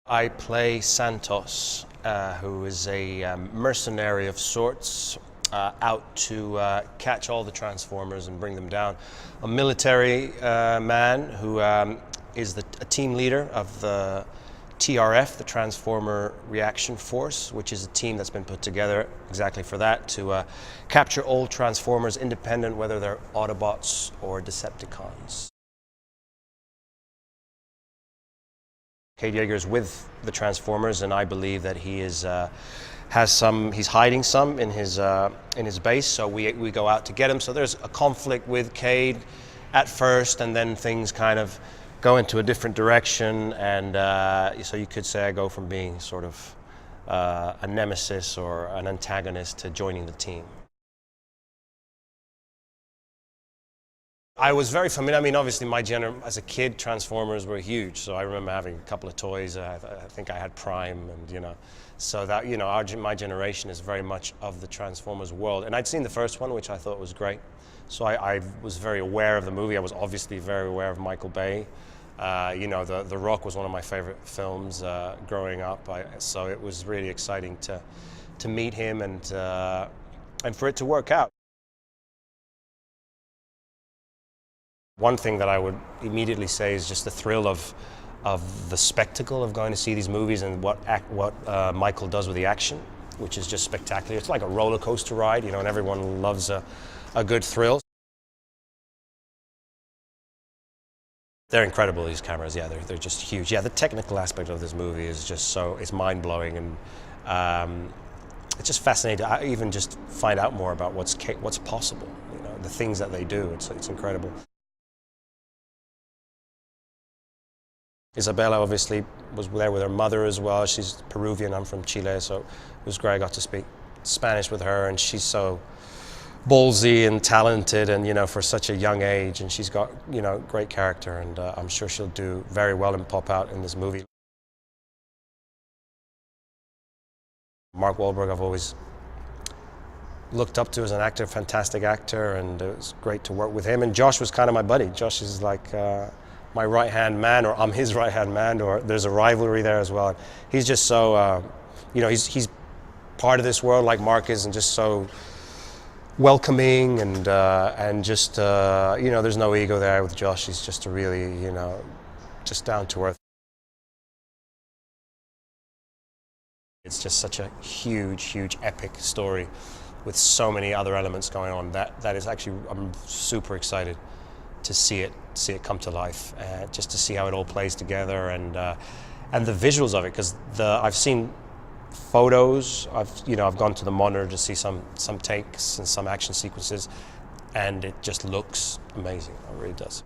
I play Santos, who is a mercenary of sorts, out to catch all the Transformers and bring them down. A military man who is a team leader of the TRF, the Transformer Reaction Force, which is a team that's been put together exactly for that, to capture all Transformers, independent whether they're Autobots or Decepticons. Cade Yeager's with the Transformers, and I believe that he is he's hiding some in his base. So we go out to get him. So there's a conflict with Cade at first, and then things kind of go into a different direction. And so you could say I go from being sort of a nemesis or an antagonist to joining the team. I was very familiar. I mean, obviously, as a kid, Transformers were huge. So I remember having a couple of toys. I think I had Prime, and so that my generation is very much of the Transformers world. And I'd seen the first one, which I thought was great. So I was very aware of the movie. I was obviously very aware of Michael Bay. The Rock was one of my favorite films growing up. So it was really exciting to meet him and for it to work out. One thing that I would immediately say is just the thrill of the spectacle of going to see these movies and what Michael does with the action, which is just spectacular. It's like a roller coaster ride, and everyone loves a good thrill. They're incredible, these cameras. Yeah, they're just huge. Yeah, the technical aspect of this movie is just it's mind-blowing, and it's just fascinating to even just find out more about what's possible. The things that they do. It's incredible. Isabella obviously was there with her mother as well. She's Peruvian, I'm from Chile, so it was great. I got to speak Spanish with her, and she's so ballsy and talented, and for such a young age, and she's got great character, and I'm sure she'll do very well and pop out in this movie. Mark Wahlberg, I've always looked up to as an actor, fantastic actor, and it was great to work with him. And Josh was kind of my buddy. Josh is like my right-hand man, or I'm his right-hand man, or there's a rivalry there as well. He's just so, he's part of this world like Mark is, and just so welcoming, and just, there's no ego there with Josh. He's just a really, just down to earth. It's just such a huge, huge epic story with so many other elements going on that is actually, I'm super excited to see it come to life, just to see how it all plays together, and the visuals of it, because I've seen photos, I've gone to the monitor to see some takes and some action sequences, and it just looks amazing. It really does.